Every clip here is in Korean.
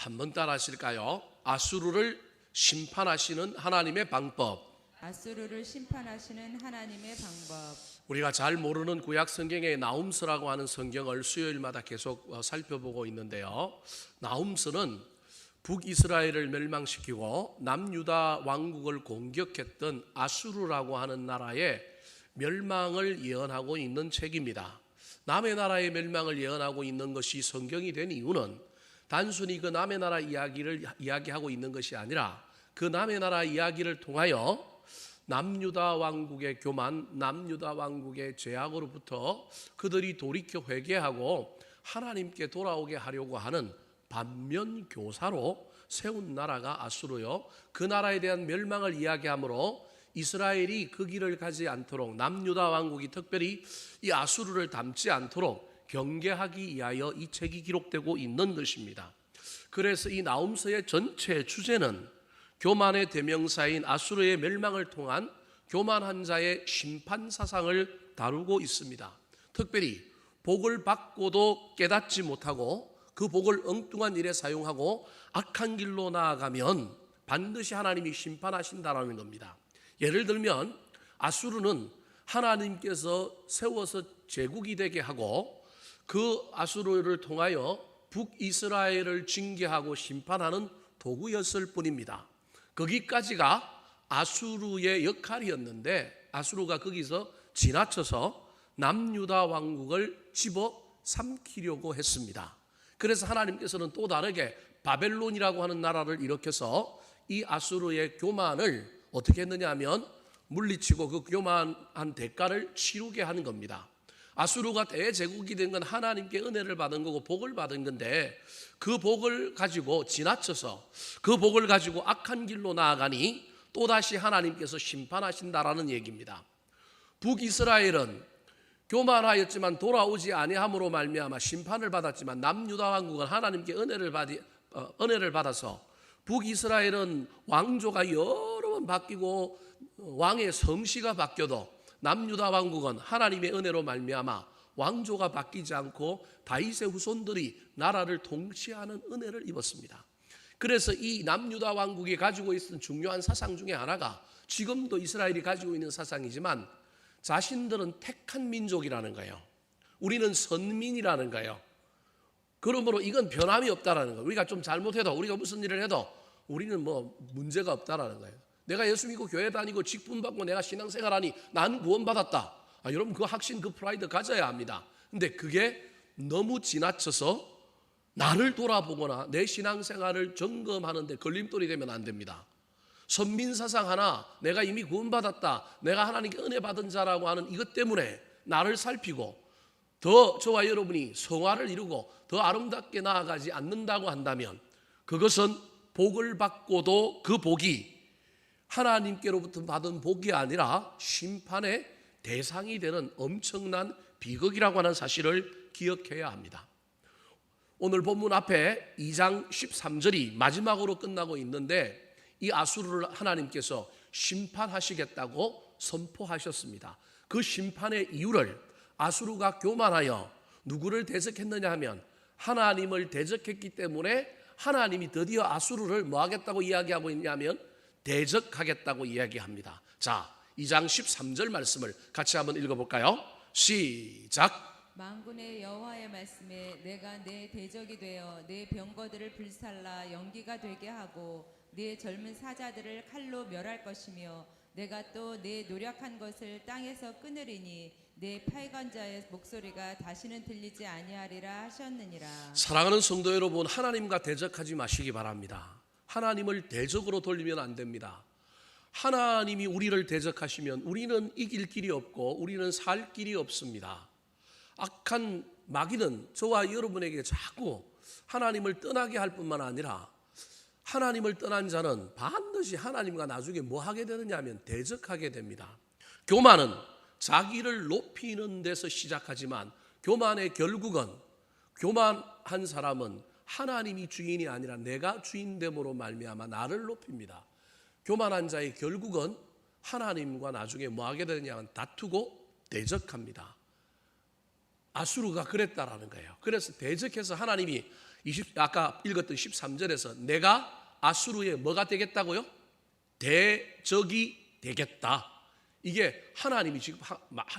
한번 따라 하실까요? 아수르를 심판하시는 하나님의 방법. 아수르를 심판하시는 하나님의 방법. 우리가 잘 모르는 구약 성경의 나훔스라고 하는 성경을 수요일마다 계속 살펴보고 있는데요. 나훔스는 북이스라엘을 멸망시키고 남유다 왕국을 공격했던 아수르라고 하는 나라의 멸망을 예언하고 있는 책입니다. 남의 나라의 멸망을 예언하고 있는 것이 성경이 된 이유는 단순히 그 남의 나라 이야기를 이야기하고 있는 것이 아니라 그 남의 나라 이야기를 통하여 남유다 왕국의 교만, 남유다 왕국의 죄악으로부터 그들이 돌이켜 회개하고 하나님께 돌아오게 하려고 하는 반면 교사로 세운 나라가 아수르요. 그 나라에 대한 멸망을 이야기하므로 이스라엘이 그 길을 가지 않도록 남유다 왕국이 특별히 이 아수르를 닮지 않도록 경계하기 위하여 이 책이 기록되고 있는 것입니다. 그래서 이 나훔서의 전체 주제는 교만의 대명사인 아수르의 멸망을 통한 교만한 자의 심판 사상을 다루고 있습니다. 특별히 복을 받고도 깨닫지 못하고 그 복을 엉뚱한 일에 사용하고 악한 길로 나아가면 반드시 하나님이 심판하신다라는 겁니다. 예를 들면 아수르는 하나님께서 세워서 제국이 되게 하고 그 아수르를 통하여 북이스라엘을 징계하고 심판하는 도구였을 뿐입니다. 거기까지가 아수르의 역할이었는데 아수르가 거기서 지나쳐서 남유다 왕국을 집어삼키려고 했습니다. 그래서 하나님께서는 또 다르게 바벨론이라고 하는 나라를 일으켜서 이 아수르의 교만을 어떻게 했느냐 하면 물리치고 그 교만한 대가를 치르게 하는 겁니다. 아수르가 대제국이 된 건 하나님께 은혜를 받은 거고 복을 받은 건데 그 복을 가지고 지나쳐서 그 복을 가지고 악한 길로 나아가니 또다시 하나님께서 심판하신다라는 얘기입니다. 북이스라엘은 교만하였지만 돌아오지 아니함으로 말미암아 심판을 받았지만 남유다 왕국은 하나님께 은혜를 받아서 북이스라엘은 왕조가 여러 번 바뀌고 왕의 성씨가 바뀌어도 남유다 왕국은 하나님의 은혜로 말미암아 왕조가 바뀌지 않고 다윗의 후손들이 나라를 통치하는 은혜를 입었습니다. 그래서 이 남유다 왕국이 가지고 있는 중요한 사상 중에 하나가 지금도 이스라엘이 가지고 있는 사상이지만 자신들은 택한 민족이라는 거예요. 우리는 선민이라는 거예요. 그러므로 이건 변함이 없다라는 거예요. 우리가 좀 잘못해도 우리가 무슨 일을 해도 우리는 뭐 문제가 없다라는 거예요. 내가 예수 믿고 교회 다니고 직분 받고 내가 신앙생활하니 난 구원받았다. 여러분 그 확신 그 프라이드 가져야 합니다. 근데 그게 너무 지나쳐서 나를 돌아보거나 내 신앙생활을 점검하는데 걸림돌이 되면 안 됩니다. 선민사상 하나 내가 이미 구원받았다, 내가 하나님께 은혜 받은 자라고 하는 이것 때문에 나를 살피고 더 저와 여러분이 성화를 이루고 더 아름답게 나아가지 않는다고 한다면 그것은 복을 받고도 그 복이 하나님께로부터 받은 복이 아니라 심판의 대상이 되는 엄청난 비극이라고 하는 사실을 기억해야 합니다. 오늘 본문 앞에 2장 13절이 마지막으로 끝나고 있는데 이 아수르를 하나님께서 심판하시겠다고 선포하셨습니다. 그 심판의 이유를 아수르가 교만하여 누구를 대적했느냐 하면 하나님을 대적했기 때문에 하나님이 드디어 아수르를 뭐 하겠다고 이야기하고 있냐면 대적하겠다고 이야기합니다. 자, 2장 13절 말씀을 같이 한번 읽어볼까요? 시작. 만군의 여호와의 말씀에 내가 내 대적이 되어 내 병거들을 불살라 연기가 되게 하고 내 젊은 사자들을 칼로 멸할 것이며 내가 또 내 노력한 것을 땅에서 끊으리니 내 팔관자의 목소리가 다시는 들리지 아니하리라 하셨느니라. 사랑하는 성도 여러분, 하나님과 대적하지 마시기 바랍니다. 하나님을 대적으로 돌리면 안 됩니다. 하나님이 우리를 대적하시면 우리는 이길 길이 없고 우리는 살 길이 없습니다. 악한 마귀는 저와 여러분에게 자꾸 하나님을 떠나게 할 뿐만 아니라 하나님을 떠난 자는 반드시 하나님과 나중에 뭐 하게 되느냐 하면 대적하게 됩니다. 교만은 자기를 높이는 데서 시작하지만 교만의 결국은 교만한 사람은 하나님이 주인이 아니라 내가 주인됨으로 말미암아 나를 높입니다. 교만한 자의 결국은 하나님과 나중에 뭐 하게 되느냐면 다투고 대적합니다. 아수르가 그랬다라는 거예요. 그래서 대적해서 하나님이 아까 읽었던 13절에서 내가 아수르의 뭐가 되겠다고요? 대적이 되겠다. 이게 하나님이 지금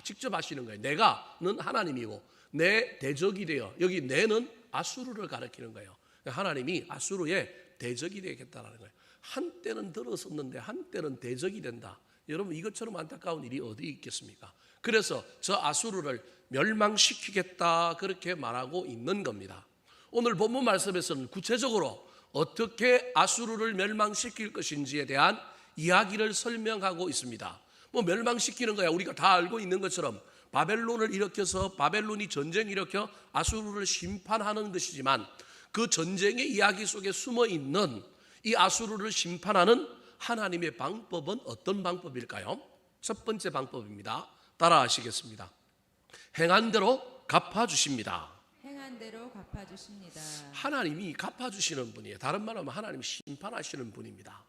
직접 하시는 거예요. 내가는 하나님이고 내 대적이 되어, 여기 내는 아수르를 가리키는 거예요. 하나님이 아수르의 대적이 되겠다라는 거예요. 한때는 들었었는데 한때는 대적이 된다. 여러분, 이것처럼 안타까운 일이 어디 있겠습니까? 그래서 저 아수르를 멸망시키겠다, 그렇게 말하고 있는 겁니다. 오늘 본문 말씀에서는 구체적으로 어떻게 아수르를 멸망시킬 것인지에 대한 이야기를 설명하고 있습니다. 뭐 멸망시키는 거야 우리가 다 알고 있는 것처럼 바벨론을 일으켜서 바벨론이 전쟁 일으켜 아수르를 심판하는 것이지만, 그 전쟁의 이야기 속에 숨어 있는 이 아수르를 심판하는 하나님의 방법은 어떤 방법일까요? 첫 번째 방법입니다. 따라 하시겠습니다. 행한 대로 갚아주십니다. 행한 대로 갚아주십니다. 하나님이 갚아주시는 분이에요. 다른 말로 하면 하나님이 심판하시는 분입니다.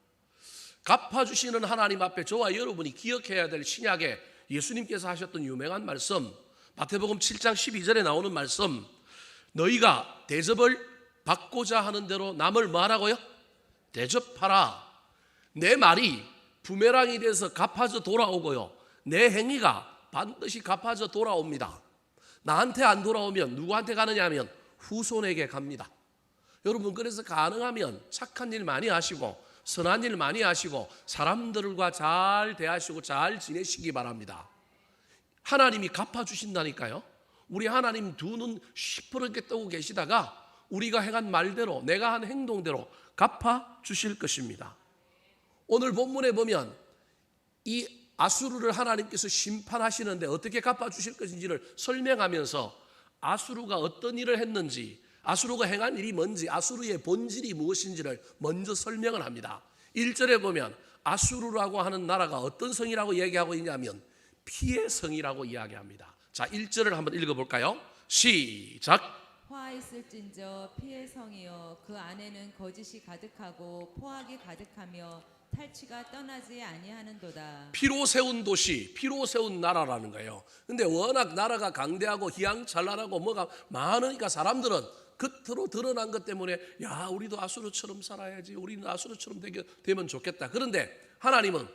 갚아주시는 하나님 앞에 저와 여러분이 기억해야 될 신약에 예수님께서 하셨던 유명한 말씀, 마태복음 7장 12절에 나오는 말씀, 너희가 대접을 받고자 하는 대로 남을 뭐하라고요? 대접하라. 내 말이 부메랑이 돼서 갚아져 돌아오고요, 내 행위가 반드시 갚아져 돌아옵니다. 나한테 안 돌아오면 누구한테 가느냐 하면 후손에게 갑니다. 여러분, 그래서 가능하면 착한 일 많이 하시고 선한 일 많이 하시고 사람들과 잘 대하시고 잘 지내시기 바랍니다. 하나님이 갚아주신다니까요. 우리 하나님 두 눈 시퍼렇게 뜨고 계시다가 우리가 행한 말대로, 내가 한 행동대로 갚아주실 것입니다. 오늘 본문에 보면 이 아수르를 하나님께서 심판하시는데 어떻게 갚아주실 것인지를 설명하면서 아수르가 어떤 일을 했는지, 아수르가 행한 일이 뭔지, 아수르의 본질이 무엇인지를 먼저 설명을 합니다. 1절에 보면 아수르라고 하는 나라가 어떤 성이라고 얘기하고 있냐면 피의 성이라고 이야기합니다. 자, 1절을 한번 읽어볼까요? 시작. 화 있을진저 피의 성이여, 그 안에는 거짓이 가득하고 포악이 가득하며 탈취가 떠나지 아니하는도다. 피로 세운 도시, 피로 세운 나라라는 거예요. 근데 워낙 나라가 강대하고 희양찬란하고 뭐가 많으니까 사람들은 겉으로 드러난 것 때문에 야, 우리도 아수르처럼 살아야지, 우리는 아수르처럼 되면 좋겠다. 그런데 하나님은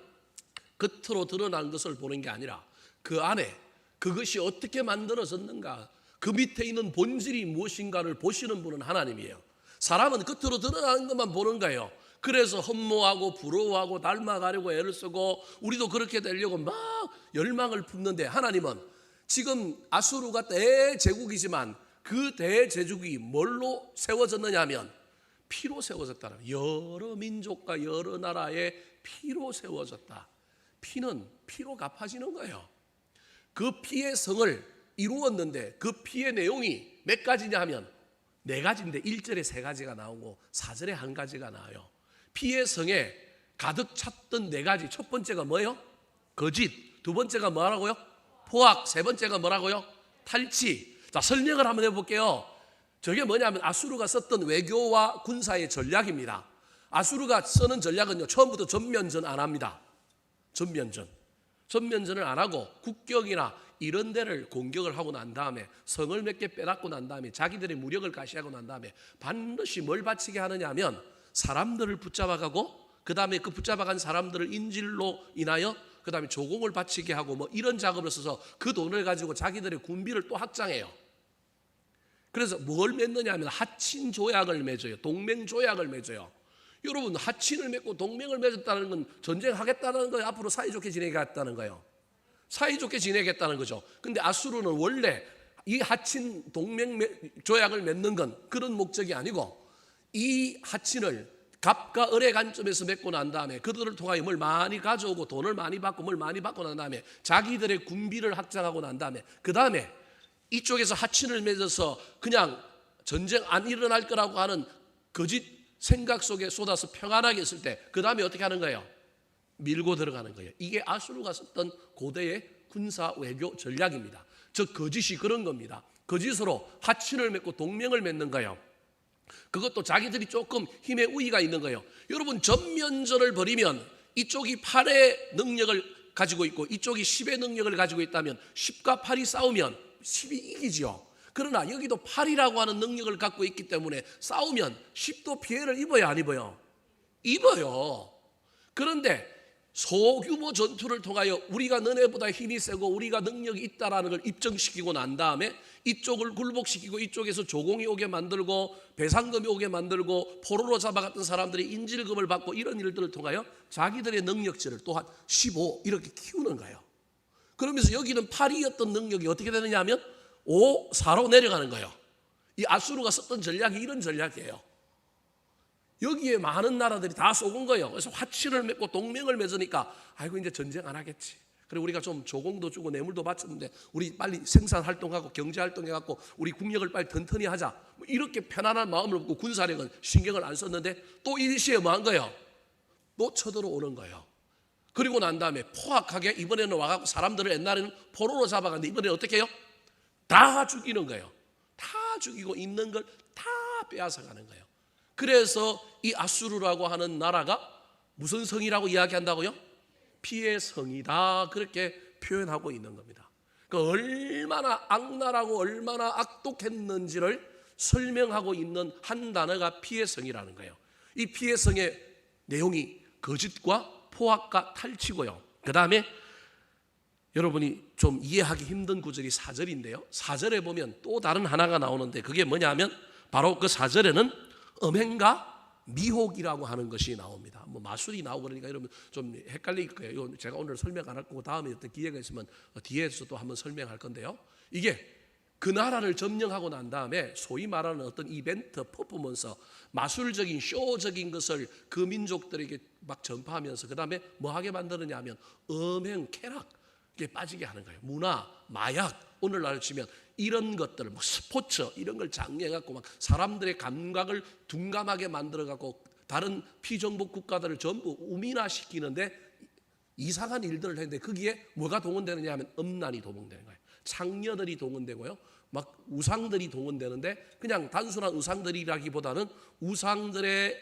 겉으로 드러난 것을 보는 게 아니라 그 안에 그것이 어떻게 만들어졌는가, 그 밑에 있는 본질이 무엇인가를 보시는 분은 하나님이에요. 사람은 겉으로 드러나는 것만 보는 거예요. 그래서 흠모하고 부러워하고 닮아가려고 애를 쓰고 우리도 그렇게 되려고 막 열망을 품는데, 하나님은 지금 아수르가 대제국이지만 그 대제국이 뭘로 세워졌느냐 하면 피로 세워졌다는, 여러 민족과 여러 나라의 피로 세워졌다. 피는 피로 갚아지는 거예요. 그 피의 성을 이루었는데 그 피의 내용이 몇 가지냐 하면 4가지인데 1절에 3가지가 나오고 4절에 1가지가 나와요. 피의 성에 가득 찼던 4가지. 첫 번째가 뭐예요? 거짓. 두 번째가 뭐라고요? 포악. 세 번째가 뭐라고요? 탈취. 자, 설명을 한번 해볼게요. 저게 뭐냐면 아수르가 썼던 외교와 군사의 전략입니다. 아수르가 쓰는 전략은요, 처음부터 전면전 안 합니다. 전면전을 안 하고 국경이나 이런 데를 공격을 하고 난 다음에 성을 몇 개 빼앗고 난 다음에 자기들의 무력을 가시하고 난 다음에 반드시 뭘 바치게 하느냐 하면 사람들을 붙잡아가고, 그 다음에 그 붙잡아간 사람들을 인질로 인하여 그 다음에 조공을 바치게 하고 뭐 이런 작업을 써서 그 돈을 가지고 자기들의 군비를 또 확장해요. 그래서 뭘 맺느냐 하면 하친 조약을 맺어요. 동맹 조약을 맺어요. 여러분, 하친을 맺고 동맹을 맺었다는 건 전쟁하겠다는 거예요. 앞으로 사이좋게 지내겠다는 거예요. 사이좋게 지내겠다는 거죠. 근데 아수르는 원래 이 하친 동맹 조약을 맺는 건 그런 목적이 아니고, 이 하친을 갑과 을의 관점에서 맺고 난 다음에 그들을 통하여 뭘 많이 가져오고 돈을 많이 받고 뭘 많이 받고 난 다음에 자기들의 군비를 확장하고 난 다음에 그 다음에 이쪽에서 하친을 맺어서 그냥 전쟁 안 일어날 거라고 하는 거짓 생각 속에 쏟아서 평안하게 있을 때 그 다음에 어떻게 하는 거예요? 밀고 들어가는 거예요. 이게 아수르가 썼던 고대의 군사 외교 전략입니다. 즉 거짓이 그런 겁니다. 거짓으로 하친을 맺고 동맹을 맺는 거예요. 그것도 자기들이 조금 힘의 우위가 있는 거예요. 여러분, 전면전을 벌이면 이쪽이 8의 능력을 가지고 있고 이쪽이 10의 능력을 가지고 있다면 10과 8이 싸우면 10이 이기지요. 그러나 여기도 팔이라고 하는 능력을 갖고 있기 때문에 싸우면 10도 피해를 입어야 안 입어요? 입어요. 그런데 소규모 전투를 통하여 우리가 너네보다 힘이 세고 우리가 능력이 있다라는 걸 입증시키고 난 다음에 이쪽을 굴복시키고 이쪽에서 조공이 오게 만들고 배상금이 오게 만들고 포로로 잡아갔던 사람들이 인질금을 받고 이런 일들을 통하여 자기들의 능력치를 또한 15 이렇게 키우는 거예요. 그러면서 여기는 8이었던 능력이 어떻게 되느냐 하면 5, 4로 내려가는 거예요. 이 아수르가 썼던 전략이 이런 전략이에요. 여기에 많은 나라들이 다 속은 거예요. 그래서 화친을 맺고 동맹을 맺으니까 아이고 이제 전쟁 안 하겠지. 그리고 우리가 좀 조공도 주고 뇌물도 바쳤는데 우리 빨리 생산 활동하고 경제 활동해갖고 우리 국력을 빨리 튼튼히 하자. 뭐 이렇게 편안한 마음을 먹고 군사력은 신경을 안 썼는데 또 일시에 뭐 한 거예요? 또 쳐들어오는 거예요. 그리고 난 다음에 포악하게 이번에는 와갖고 사람들을 옛날에는 포로로 잡아갔는데 이번에는 어떻게 해요? 다 죽이는 거예요. 다 죽이고 있는 걸 다 빼앗아가는 거예요. 그래서 이 아수르라고 하는 나라가 무슨 성이라고 이야기한다고요? 피의 성이다 그렇게 표현하고 있는 겁니다. 그 얼마나 악랄하고 얼마나 악독했는지를 설명하고 있는 한 단어가 피의 성이라는 거예요. 이 피의 성의 내용이 거짓과 포악과 탈취고요. 그 다음에 여러분이 좀 이해하기 힘든 구절이 4절인데요. 4절에 보면 또 다른 하나가 나오는데 그게 뭐냐면 바로 그 4절에는 음행과 미혹이라고 하는 것이 나옵니다. 뭐 마술이 나오고 그러니까 여러분 좀 헷갈릴 거예요. 제가 오늘 설명 안 할 거고 다음에 어떤 기회가 있으면 뒤에서 또 한번 설명할 건데요. 이게 그 나라를 점령하고 난 다음에 소위 말하는 어떤 이벤트, 퍼포먼스, 마술적인 쇼적인 것을 그 민족들에게 막 전파하면서 그 다음에 뭐 하게 만드느냐 하면 음행, 쾌락에 빠지게 하는 거예요. 문화, 마약, 오늘날 치면 이런 것들, 뭐 스포츠 이런 걸 장려해갖고 막 사람들의 감각을 둔감하게 만들어갖고 다른 피정복 국가들을 전부 우민화시키는데 이상한 일들을 했는데 거기에 뭐가 동원되느냐 하면 음란이 동원되는 거예요. 창녀들이 동원되고요. 막 우상들이 동원되는데 그냥 단순한 우상들이라기보다는 우상들의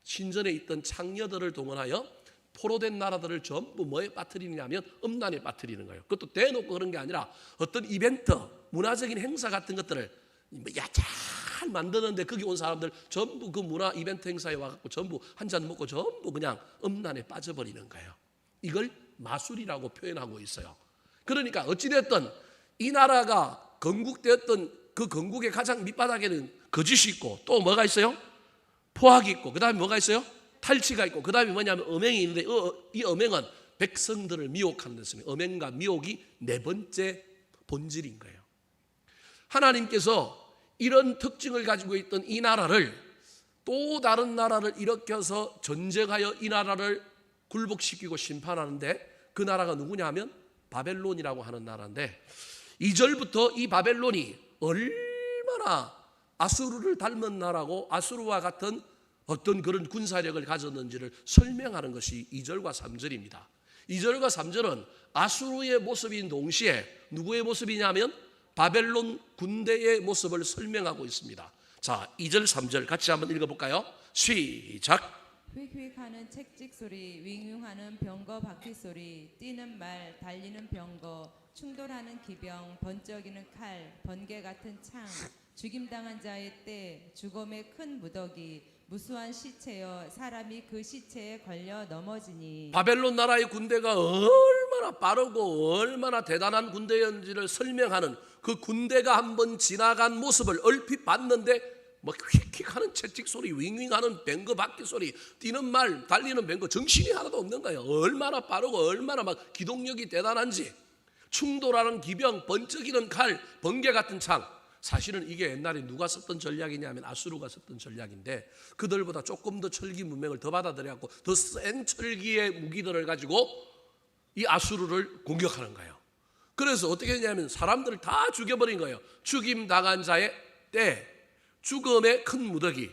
신전에 있던 창녀들을 동원하여 포로된 나라들을 전부 뭐에 빠뜨리느냐면 음란에 빠뜨리는 거예요. 그것도 대놓고 그런 게 아니라 어떤 이벤트, 문화적인 행사 같은 것들을 잘 만드는데 거기 온 사람들 전부 그 문화 이벤트 행사에 와갖고 전부 한 잔 먹고 전부 그냥 음란에 빠져버리는 거예요. 이걸 마술이라고 표현하고 있어요. 그러니까 어찌됐든 이 나라가 건국되었던 그 건국의 가장 밑바닥에는 거짓이 있고 또 뭐가 있어요? 포악이 있고 그 다음에 뭐가 있어요? 탈취가 있고 그 다음에 뭐냐면 음행이 있는데 이 음행은 백성들을 미혹하는 것입니다. 음행과 미혹이 네 번째 본질인 거예요. 하나님께서 이런 특징을 가지고 있던 이 나라를 또 다른 나라를 일으켜서 전쟁하여 이 나라를 굴복시키고 심판하는데 그 나라가 누구냐 하면 바벨론이라고 하는 나라인데 2절부터 이 바벨론이 얼마나 아수르를 닮은 나라고 아수르와 같은 어떤 그런 군사력을 가졌는지를 설명하는 것이 2절과 3절입니다. 2절과 3절은 아수르의 모습인 동시에 누구의 모습이냐면 바벨론 군대의 모습을 설명하고 있습니다. 자, 2절 3절 같이 한번 읽어볼까요? 시작. 휙휙하는 채찍 소리, 윙윙하는 병거 바퀴 소리, 뛰는 말, 달리는 병거, 충돌하는 기병, 번쩍이는 칼, 번개 같은 창, 죽임당한 자의 때, 죽음의 큰 무더기, 무수한 시체여 사람이 그 시체에 걸려 넘어지니. 바벨론 나라의 군대가 얼마나 빠르고 얼마나 대단한 군대였는지를 설명하는 그 군대가 한번 지나간 모습을 얼핏 봤는데 뭐 휙휙하는 채찍 소리, 윙윙하는 뱅거 바퀴 소리, 뛰는 말, 달리는 뱅거, 정신이 하나도 없는 거예요. 얼마나 빠르고 얼마나 막 기동력이 대단한지. 충돌하는 기병, 번쩍이는 칼, 번개 같은 창. 사실은 이게 옛날에 누가 썼던 전략이냐면 아수르가 썼던 전략인데 그들보다 조금 더 철기 문명을 더 받아들여갖고 더 센 철기의 무기들을 가지고 이 아수르를 공격하는 거예요. 그래서 어떻게 했냐면 사람들을 다 죽여버린 거예요. 죽임 당한 자의 때, 죽음의 큰 무더기.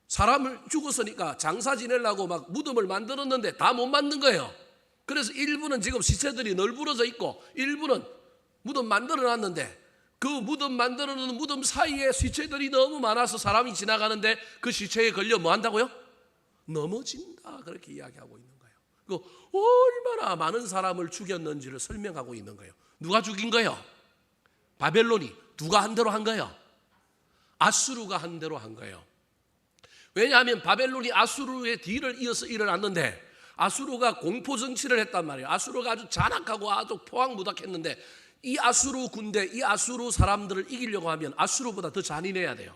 사람을 죽었으니까 장사 지내려고 막 무덤을 만들었는데 다 못 만든 거예요. 그래서 일부는 지금 시체들이 널브러져 있고 일부는 무덤 만들어놨는데 그 무덤 만들어놓은 무덤 사이에 시체들이 너무 많아서 사람이 지나가는데 그 시체에 걸려 뭐 한다고요? 넘어진다 그렇게 이야기하고 있는 거예요. 그 얼마나 많은 사람을 죽였는지를 설명하고 있는 거예요. 누가 죽인 거예요? 바벨론이 누가 한 대로 한 거예요? 아수르가 한 대로 한 거예요. 왜냐하면 바벨론이 아수르의 뒤를 이어서 일어났는데 아수르가 공포 정치를 했단 말이에요. 아수르가 아주 잔악하고 아주 포악무닥했는데 이 아수르 군대, 이 아수르 사람들을 이기려고 하면 아수르보다 더 잔인해야 돼요.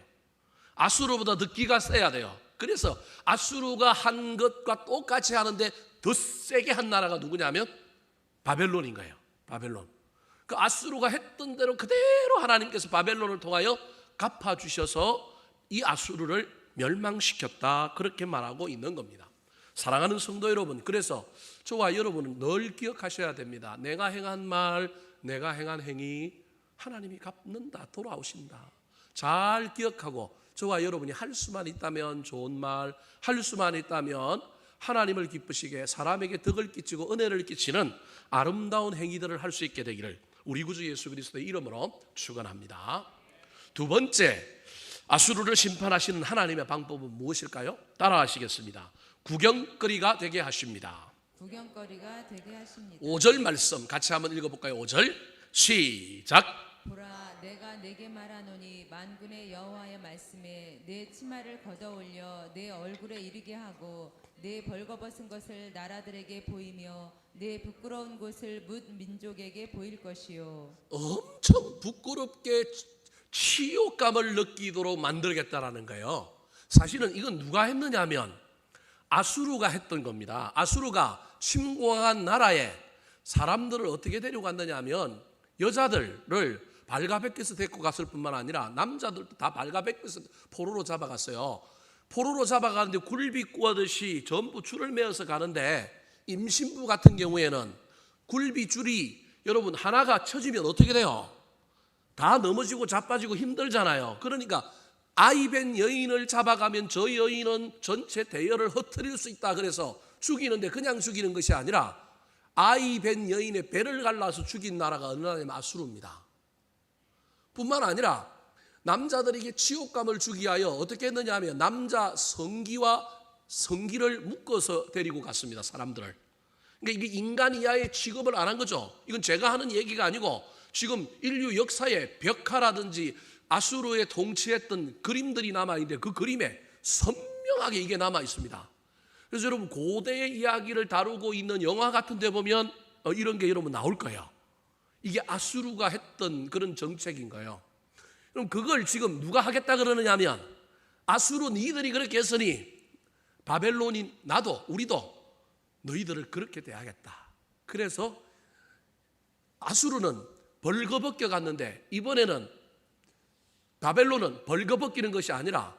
아수르보다 더 기가 세야 돼요. 그래서 아수르가 한 것과 똑같이 하는데 더 세게 한 나라가 누구냐면 바벨론인 거예요. 바벨론. 그 아수르가 했던 대로 그대로 하나님께서 바벨론을 통하여 갚아주셔서 이 아수르를 멸망시켰다, 그렇게 말하고 있는 겁니다. 사랑하는 성도 여러분, 그래서 저와 여러분은 늘 기억하셔야 됩니다. 내가 행한 말, 내가 행한 행위 하나님이 갚는다, 돌아오신다. 잘 기억하고 저와 여러분이 할 수만 있다면 좋은 말, 할 수만 있다면 하나님을 기쁘시게 사람에게 덕을 끼치고 은혜를 끼치는 아름다운 행위들을 할 수 있게 되기를 우리 구주 예수 그리스도의 이름으로 축원합니다. 두 번째, 아수르를 심판하시는 하나님의 방법은 무엇일까요? 따라하시겠습니다. 구경거리가 되게 하십니다. 구경거리가 되게 하십니다. 5절 말씀 같이 한번 읽어볼까요? 5절 시작. 보라, 내가 내게 말하노니 만군의 여호와의 말씀에 내 치마를 걷어올려 내 얼굴에 이르게 하고 내 벌거벗은 것을 나라들에게 보이며 내 부끄러운 곳을 뭇 민족에게 보일 것이요. 엄청 부끄럽게 치욕감을 느끼도록 만들겠다라는 거예요. 사실은 이건 누가 했느냐면 아수르가 했던 겁니다. 아수르가 침공한 나라에 사람들을 어떻게 데려갔느냐 하면 여자들을 발가벗겨서 데리고 갔을 뿐만 아니라 남자들도 다 발가벗겨서 포로로 잡아갔어요. 포로로 잡아가는데 굴비 꾸듯이 전부 줄을 매어서 가는데 임신부 같은 경우에는 굴비 줄이 여러분 하나가 쳐지면 어떻게 돼요? 다 넘어지고 자빠지고 힘들잖아요. 그러니까 아이 뵌 여인을 잡아가면 저 여인은 전체 대열을 흩트릴 수 있다. 그래서 죽이는데 그냥 죽이는 것이 아니라 아이 뵌 여인의 배를 갈라서 죽인 나라가 어느 나라냐면 아수르입니다. 뿐만 아니라 남자들에게 치욕감을 주기 위하여 어떻게 했느냐 하면 남자 성기와 성기를 묶어서 데리고 갔습니다. 사람들을. 그러니까 이게 인간 이하의 취급을 안 한 거죠. 이건 제가 하는 얘기가 아니고 지금 인류 역사에 벽화라든지 아수르에 통치했던 그림들이 남아있는데 그 그림에 선명하게 이게 남아있습니다. 그래서 여러분 고대의 이야기를 다루고 있는 영화 같은 데 보면 이런 게 여러분 나올 거예요. 이게 아수르가 했던 그런 정책인 거예요. 그럼 그걸 지금 누가 하겠다 그러느냐 하면 아수르 니들이 그렇게 했으니 바벨론인 나도 우리도 너희들을 그렇게 대하겠다. 그래서 아수르는 벌거벗겨 갔는데 이번에는 바벨론은 벌거벗기는 것이 아니라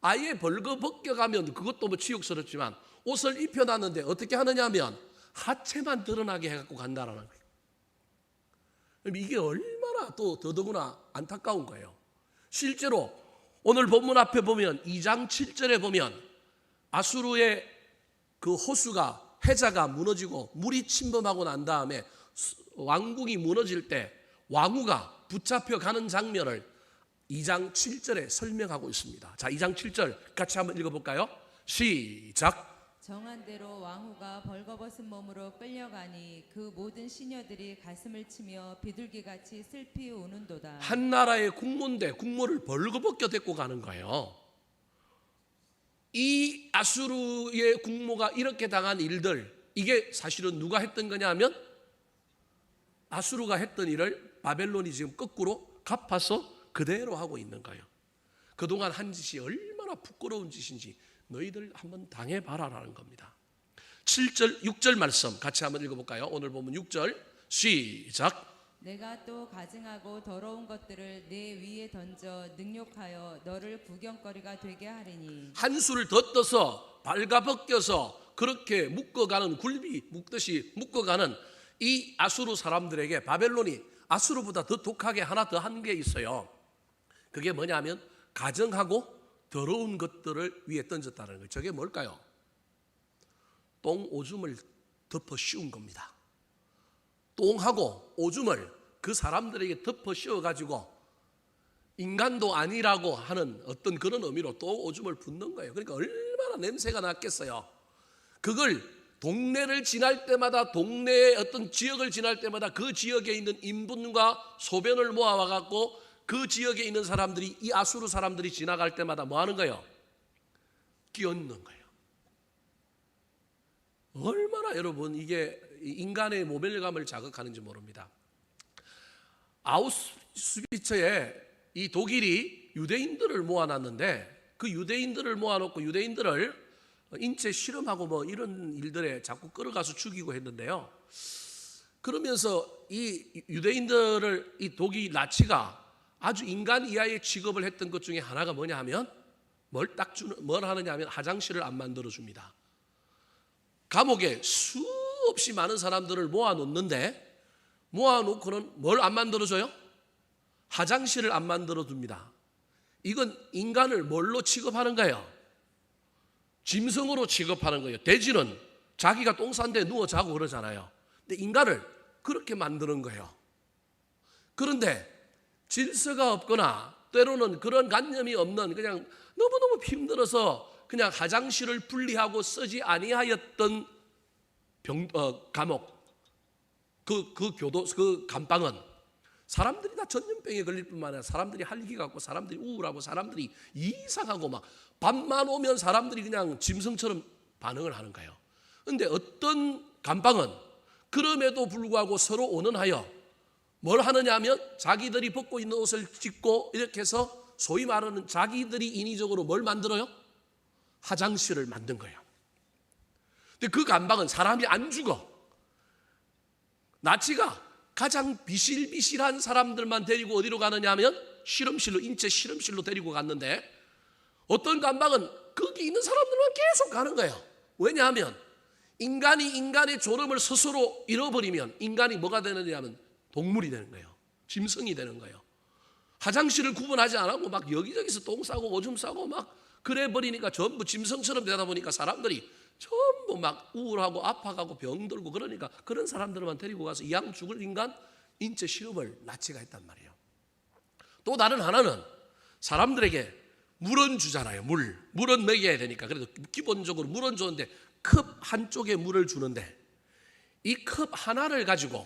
아예 벌거벗겨 가면 그것도 뭐 치욕스럽지만 옷을 입혀놨는데 어떻게 하느냐 하면 하체만 드러나게 해갖고 간다라는 거예요. 이게 얼마나 또 더더구나 안타까운 거예요. 실제로 오늘 본문 앞에 보면 2장 7절에 보면 아수르의 그 호수가 해자가 무너지고 물이 침범하고 난 다음에 왕궁이 무너질 때 왕후가 붙잡혀 가는 장면을 2장 7절에 설명하고 있습니다. 자, 2장 7절 같이 한번 읽어볼까요? 시작. 정한 대로 왕후가 벌거벗은 몸으로 끌려가니 그 모든 시녀들이 가슴을 치며 비둘기같이 슬피 우는도다. 한 나라의 국무인데 국무를 벌거벗겨 데리고 가는 거예요. 이 아수르의 국무가 이렇게 당한 일들, 이게 사실은 누가 했던 거냐 하면 아수르가 했던 일을 바벨론이 지금 거꾸로 갚아서 그대로 하고 있는 거예요. 그동안 한 짓이 얼마나 부끄러운 짓인지 너희들 한번 당해봐라라는 겁니다. 7절, 6절 말씀 같이 한번 읽어볼까요? 오늘 보면 6절 시작. 내가 또 가증하고 더러운 것들을 내 위에 던져 능욕하여 너를 구경거리가 되게 하리니 한 수를 더 떠서 발가벗겨서 그렇게 묶어가는 굴비 묶듯이 묶어가는 이 아수르 사람들에게 바벨론이 아수르보다 더 독하게 하나 더 한 게 있어요. 그게 뭐냐면 가증하고 더러운 것들을 위에 던졌다는 거예요. 저게 뭘까요? 똥 오줌을 덮어 씌운 겁니다. 똥하고 오줌을 그 사람들에게 덮어 씌워가지고 인간도 아니라고 하는 어떤 그런 의미로 똥 오줌을 붓는 거예요. 그러니까 얼마나 냄새가 났겠어요. 그걸 동네를 지날 때마다 동네의 어떤 지역을 지날 때마다 그 지역에 있는 인분과 소변을 모아와갖고 그 지역에 있는 사람들이, 이 아수르 사람들이 지나갈 때마다 뭐 하는 거예요? 끼얹는 거예요. 얼마나 여러분 이게 인간의 모멸감을 자극하는지 모릅니다. 아우슈비츠에 이 독일이 유대인들을 모아놨는데, 그 유대인들을 모아놓고 유대인들을 인체 실험하고 뭐 이런 일들에 자꾸 끌어가서 죽이고 했는데요. 그러면서 이 유대인들을 이 독일 나치가 아주 인간 이하의 취급을 했던 것 중에 하나가 뭐냐 하면, 뭘 하느냐 하면 화장실을 안 만들어 줍니다. 감옥에 수없이 많은 사람들을 모아놓는데, 모아놓고는 뭘 안 만들어줘요? 화장실을 안 만들어줍니다. 이건 인간을 뭘로 취급하는 거예요? 짐승으로 취급하는 거예요. 돼지는 자기가 똥 싼 데 누워 자고 그러잖아요. 근데 인간을 그렇게 만드는 거예요. 그런데 질서가 없거나 때로는 그런 관념이 없는, 그냥 너무너무 힘들어서 그냥 화장실을 분리하고 쓰지 아니하였던 감옥, 그 감방은 사람들이 다 전염병에 걸릴 뿐만 아니라 사람들이 할기 같고 사람들이 우울하고 사람들이 이상하고 막 밤만 오면 사람들이 그냥 짐승처럼 반응을 하는 거예요. 그런데 어떤 감방은 그럼에도 불구하고 서로 온언하여 뭘 하느냐 하면 자기들이 벗고 있는 옷을 찢고 이렇게 해서 소위 말하는 자기들이 인위적으로 뭘 만들어요? 화장실을 만든 거예요. 근데 그 감방은 사람이 안 죽어. 나치가 가장 비실비실한 사람들만 데리고 어디로 가느냐 하면 실험실로, 인체 실험실로 데리고 갔는데, 어떤 감방은 거기 있는 사람들만 계속 가는 거예요. 왜냐하면 인간이 인간의 졸음을 스스로 잃어버리면 인간이 뭐가 되느냐 하면 동물이 되는 거예요. 짐승이 되는 거예요. 화장실을 구분하지 않고 막 여기저기서 똥 싸고 오줌 싸고 막 그래 버리니까 전부 짐승처럼 되다 보니까 사람들이 전부 막 우울하고 아파가고 병들고, 그러니까 그런 사람들만 데리고 가서 이왕 죽을 인간 인체 실험을 나치가 했단 말이에요. 또 다른 하나는 사람들에게 물은 주잖아요. 물은 먹여야 되니까. 그래도 기본적으로 물은 주는데 컵 한쪽에 물을 주는데, 이 컵 하나를 가지고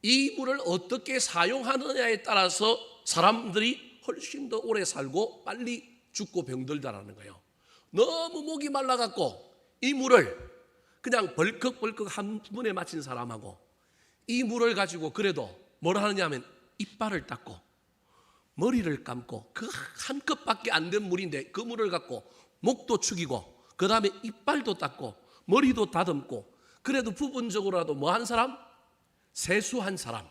이 물을 어떻게 사용하느냐에 따라서 사람들이 훨씬 더 오래 살고 빨리 죽고 병들다라는 거예요. 너무 목이 말라갖고 이 물을 그냥 벌컥벌컥 한 분에 마친 사람하고, 이 물을 가지고 그래도 뭘 하느냐 하면 이빨을 닦고 머리를 감고, 그 한 컵밖에 안 된 물인데 그 물을 갖고 목도 축이고 그 다음에 이빨도 닦고 머리도 다듬고, 그래도 부분적으로라도 뭐 한 사람? 세수한 사람.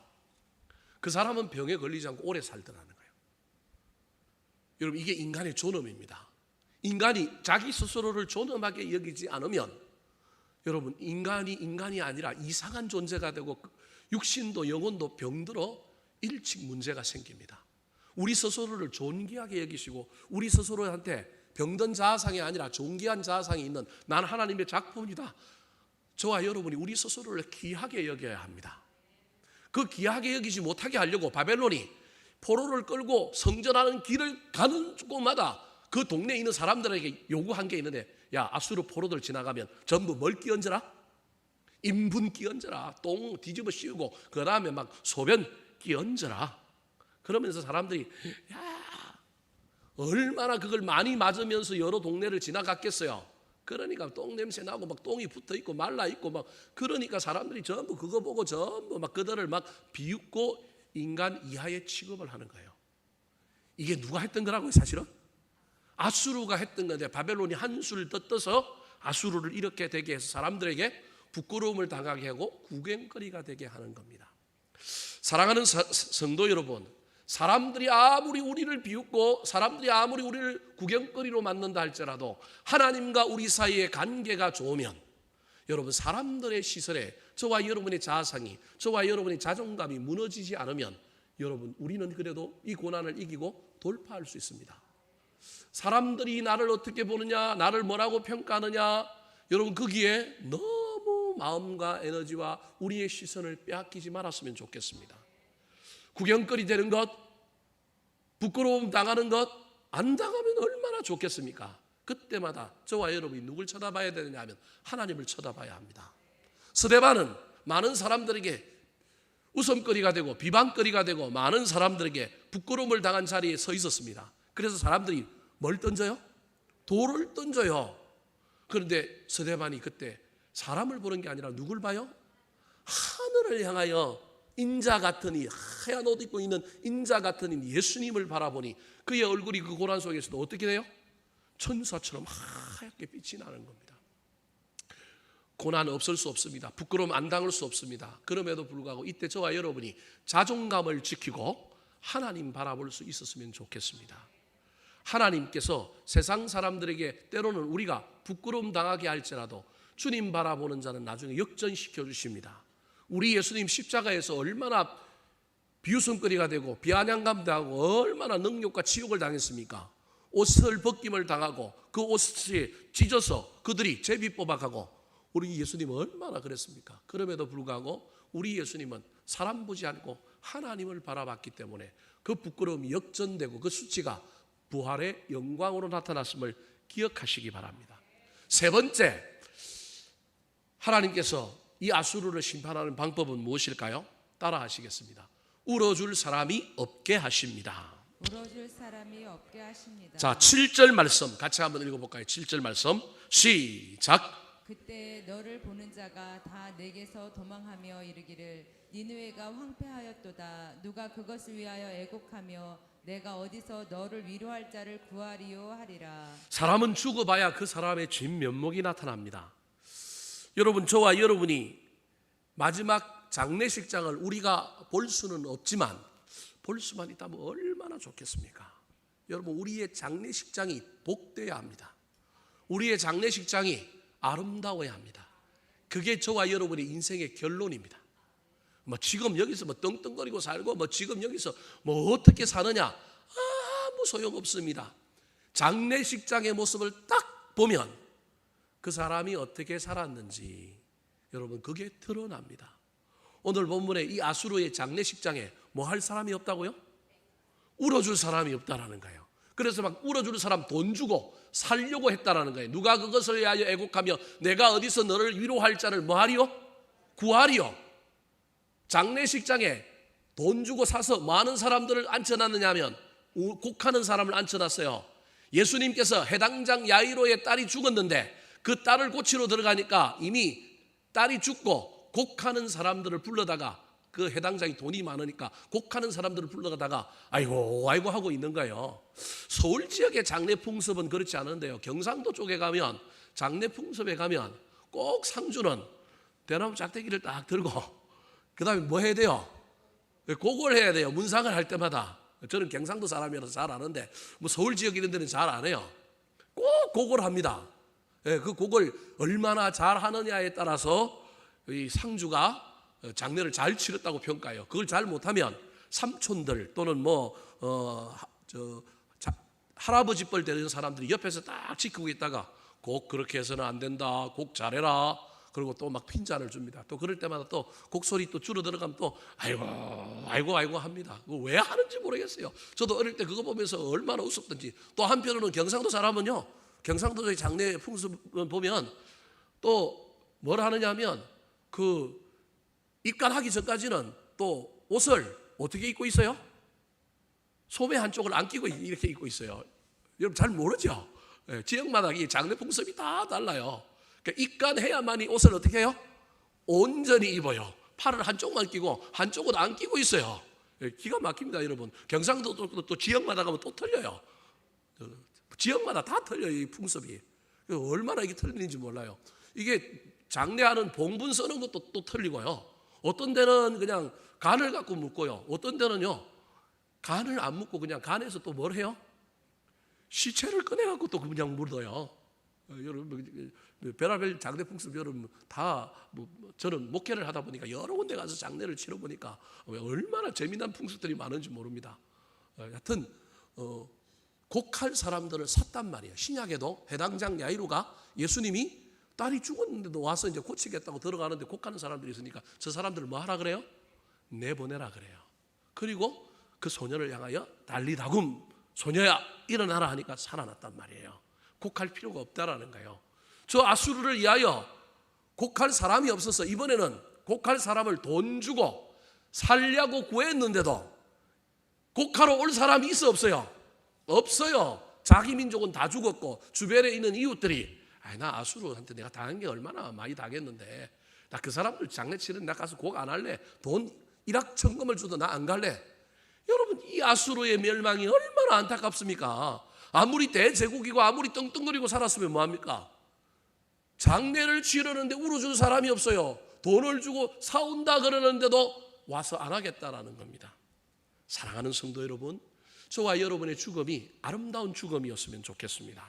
그 사람은 병에 걸리지 않고 오래 살더라는 거예요. 여러분, 이게 인간의 존엄입니다. 인간이 자기 스스로를 존엄하게 여기지 않으면 여러분, 인간이 아니라 이상한 존재가 되고 육신도 영혼도 병들어 일찍 문제가 생깁니다. 우리 스스로를 존귀하게 여기시고 우리 스스로한테 병든 자아상이 아니라 존귀한 자아상이 있는 난 하나님의 작품이다. 저와 여러분이 우리 스스로를 귀하게 여겨야 합니다. 그 귀하게 여기지 못하게 하려고 바벨론이 포로를 끌고 성전하는 길을 가는 곳마다 그 동네에 있는 사람들에게 요구한 게 있는데, 야, 아수르 포로들 지나가면 전부 뭘 끼얹어라? 인분 끼얹어라. 똥 뒤집어 씌우고 그 다음에 막 소변 끼얹어라. 그러면서 사람들이 야, 얼마나 그걸 많이 맞으면서 여러 동네를 지나갔겠어요. 그러니까 똥 냄새 나고 막 똥이 붙어 있고 말라 있고 막, 그러니까 사람들이 전부 그거 보고 전부 막 그들을 막 비웃고 인간 이하의 취급을 하는 거예요. 이게 누가 했던 거라고요, 사실은? 아수르가 했던 건데, 바벨론이 한술 더 떠서 아수르를 이렇게 되게 해서 사람들에게 부끄러움을 당하게 하고 구경거리가 되게 하는 겁니다. 사랑하는 성도 여러분, 사람들이 아무리 우리를 비웃고 사람들이 아무리 우리를 구경거리로 만든다 할지라도 하나님과 우리 사이의 관계가 좋으면, 여러분, 사람들의 시선에 저와 여러분의 자아상이, 저와 여러분의 자존감이 무너지지 않으면 여러분, 우리는 그래도 이 고난을 이기고 돌파할 수 있습니다. 사람들이 나를 어떻게 보느냐, 나를 뭐라고 평가하느냐, 여러분, 거기에 너무 마음과 에너지와 우리의 시선을 빼앗기지 말았으면 좋겠습니다. 구경거리 되는 것, 부끄러움 당하는 것 안 당하면 얼마나 좋겠습니까? 그때마다 저와 여러분이 누굴 쳐다봐야 되느냐 하면 하나님을 쳐다봐야 합니다. 스데반은 많은 사람들에게 웃음거리가 되고 비방거리가 되고 많은 사람들에게 부끄러움을 당한 자리에 서 있었습니다. 그래서 사람들이 뭘 던져요? 돌을 던져요. 그런데 스데반이 그때 사람을 보는 게 아니라 누굴 봐요? 하늘을 향하여 인자 같은 이 하얀 옷 입고 있는 인자 같은 이 예수님을 바라보니 그의 얼굴이 그 고난 속에서도 어떻게 돼요? 천사처럼 하얗게 빛이 나는 겁니다. 고난 없을 수 없습니다. 부끄러움 안 당할 수 없습니다. 그럼에도 불구하고 이때 저와 여러분이 자존감을 지키고 하나님 바라볼 수 있었으면 좋겠습니다. 하나님께서 세상 사람들에게 때로는 우리가 부끄러움 당하게 할지라도 주님 바라보는 자는 나중에 역전시켜 주십니다. 우리 예수님 십자가에서 얼마나 비웃음거리가 되고 비아냥감 당하고 얼마나 능욕과 치욕을 당했습니까? 옷을 벗김을 당하고 그 옷이 찢어서 그들이 제비 뽑아가고 우리 예수님은 얼마나 그랬습니까? 그럼에도 불구하고 우리 예수님은 사람 보지 않고 하나님을 바라봤기 때문에 그 부끄러움이 역전되고 그 수치가 부활의 영광으로 나타났음을 기억하시기 바랍니다. 세 번째, 하나님께서 이 아수르를 심판하는 방법은 무엇일까요? 따라 하시겠습니다. 울어줄 사람이 없게 하십니다. 울어줄 사람이 없게 하십니다. 자, 7절 말씀 같이 한번 읽어볼까요? 7절 말씀 시작. 그때 너를 보는 자가 다 내게서 도망하며 이르기를 니느웨가 황폐하였도다. 누가 그것을 위하여 애곡하며 내가 어디서 너를 위로할 자를 구하리요 하리라. 사람은 죽어봐야 그 사람의 진면목이 나타납니다. 여러분, 저와 여러분이 마지막 장례식장을 우리가 볼 수는 없지만 볼 수만 있다면 얼마나 좋겠습니까? 여러분, 우리의 장례식장이 복되어야 합니다. 우리의 장례식장이 아름다워야 합니다. 그게 저와 여러분의 인생의 결론입니다. 뭐 지금 여기서 뭐 떵떵거리고 살고 뭐 지금 여기서 뭐 어떻게 사느냐 아무 소용없습니다. 장례식장의 모습을 딱 보면 그 사람이 어떻게 살았는지 여러분 그게 드러납니다. 오늘 본문에 이 아수르의 장례식장에 뭐 할 사람이 없다고요? 울어줄 사람이 없다라는 거예요. 그래서 막 울어줄 사람 돈 주고 살려고 했다라는 거예요. 누가 그것을 위하여 애곡하며 내가 어디서 너를 위로할 자를 뭐 하리요? 구하리요. 장례식장에 돈 주고 사서 많은 사람들을 앉혀놨느냐 하면 곡하는 사람을 앉혀놨어요. 예수님께서 해당장 야이로의 딸이 죽었는데 그 딸을 고치러 들어가니까 이미 딸이 죽고 곡하는 사람들을 불러다가 그 해당장이 돈이 많으니까 곡하는 사람들을 불러다가 아이고 하고 있는 거예요. 서울 지역의 장례 풍습은 그렇지 않은데요. 경상도 쪽에 가면 장례 풍습에 가면 꼭 상주는 대나무 짝대기를 딱 들고 그 다음에 뭐 해야 돼요? 곡을 해야 돼요. 문상을 할 때마다. 저는 경상도 사람이라서 잘 아는데 뭐 서울 지역 이런 데는 잘 안 해요. 꼭 곡을 합니다. 그 곡을 얼마나 잘 하느냐에 따라서 이 상주가 장례를 잘 치렀다고 평가해요. 그걸 잘 못하면 삼촌들 또는 할아버지 뻘 되는 사람들이 옆에서 딱 지키고 있다가 곡 그렇게 해서는 안 된다. 곡 잘해라. 그리고 또 막 핀잔을 줍니다. 또 그럴 때마다 또 곡소리 또 줄어 들어가면 또 아이고 합니다. 그거 왜 하는지 모르겠어요. 저도 어릴 때 그거 보면서 얼마나 웃었던지. 또 한편으로는 경상도 사람은요. 경상도의 장례 풍습 보면 또 뭘 하느냐 하면 그 입간하기 전까지는 또 옷을 어떻게 입고 있어요? 소매 한쪽을 안 끼고 이렇게 입고 있어요. 여러분 잘 모르죠? 지역마다 이 장례 풍습이 다 달라요. 그러니까 입간해야만이 옷을 어떻게 해요? 온전히 입어요. 팔을 한쪽만 끼고 한쪽은 안 끼고 있어요. 기가 막힙니다, 여러분. 경상도도 또 지역마다 가면 또 틀려요. 지역마다 다 틀려요, 이 풍습이. 얼마나 이게 틀리는지 몰라요. 이게 장례하는 봉분 쓰는 것도 또 틀리고요. 어떤 데는 그냥 간을 갖고 묻고요. 어떤 데는요, 간을 안 묻고 그냥 간에서 또 뭘 해요? 시체를 꺼내갖고 또 그냥 묻어요. 여러분, 별의별 장례 풍습 여러분 다 저는 목회를 하다 보니까 여러 군데 가서 장례를 치러 보니까 얼마나 재미난 풍습들이 많은지 모릅니다. 하여튼 곡할 사람들을 샀단 말이에요. 신약에도 해당장 야이로가 예수님이 딸이 죽었는데도 와서 이제 고치겠다고 들어가는데 곡하는 사람들이 있으니까 저 사람들을 뭐 하라 그래요? 내보내라 그래요. 그리고 그 소년을 향하여 달리다굼 소녀야 일어나라 하니까 살아났단 말이에요. 곡할 필요가 없다라는 거예요. 저 아수르를 위하여 곡할 사람이 없어서 이번에는 곡할 사람을 돈 주고 살려고 구했는데도 곡하러 올 사람이 있어 없어요? 없어요. 자기 민족은 다 죽었고 주변에 있는 이웃들이 나 아수르한테 내가 당한 게 얼마나 많이 당했는데 나 그 사람들 장례치는 나 가서 곡 안 할래. 돈 일확천금을 주도 나 안 갈래. 여러분 이 아수르의 멸망이 얼마나 안타깝습니까? 아무리 대제국이고 아무리 떵떵거리고 살았으면 뭐합니까? 장례를 치르는데 울어줄 사람이 없어요. 돈을 주고 사온다 그러는데도 와서 안 하겠다라는 겁니다. 사랑하는 성도 여러분, 저와 여러분의 죽음이 아름다운 죽음이었으면 좋겠습니다.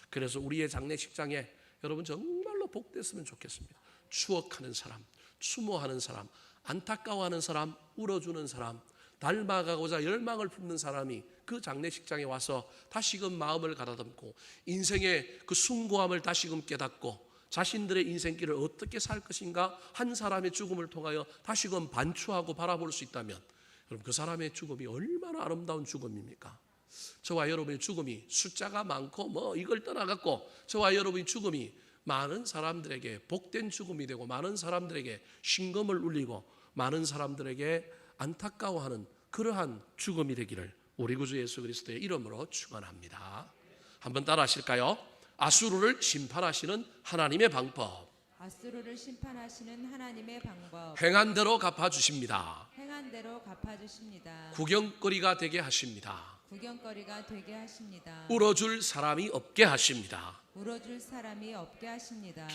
그래서 우리의 장례식장에 여러분 정말로 복됐으면 좋겠습니다. 추억하는 사람, 추모하는 사람, 안타까워하는 사람, 울어주는 사람, 닮아가고자 열망을 품는 사람이 그 장례식장에 와서 다시금 마음을 가다듬고 인생의 그 숭고함을 다시금 깨닫고 자신들의 인생길을 어떻게 살 것인가 한 사람의 죽음을 통하여 다시금 반추하고 바라볼 수 있다면 여러분 그 사람의 죽음이 얼마나 아름다운 죽음입니까? 저와 여러분의 죽음이 숫자가 많고 뭐 이걸 떠나갖고 저와 여러분의 죽음이 많은 사람들에게 복된 죽음이 되고 많은 사람들에게 신금을 울리고 많은 사람들에게 안타까워하는 그러한 죽음이 되기를 우리 구주 예수 그리스도의 이름으로 축원합니다. 한번 따라 하실까요? 아수르를 심판하시는 하나님의 방법. 아수르를 심판하시는 하나님의 방법. 행한 대로 갚아주십니다. 행한 대로 갚아주십니다. 구경거리가 되게 하십니다. 구경거리가 되게 하십니다. 울어줄 사람이 없게 하십니다. 울어줄 사람이 없게 하십니다.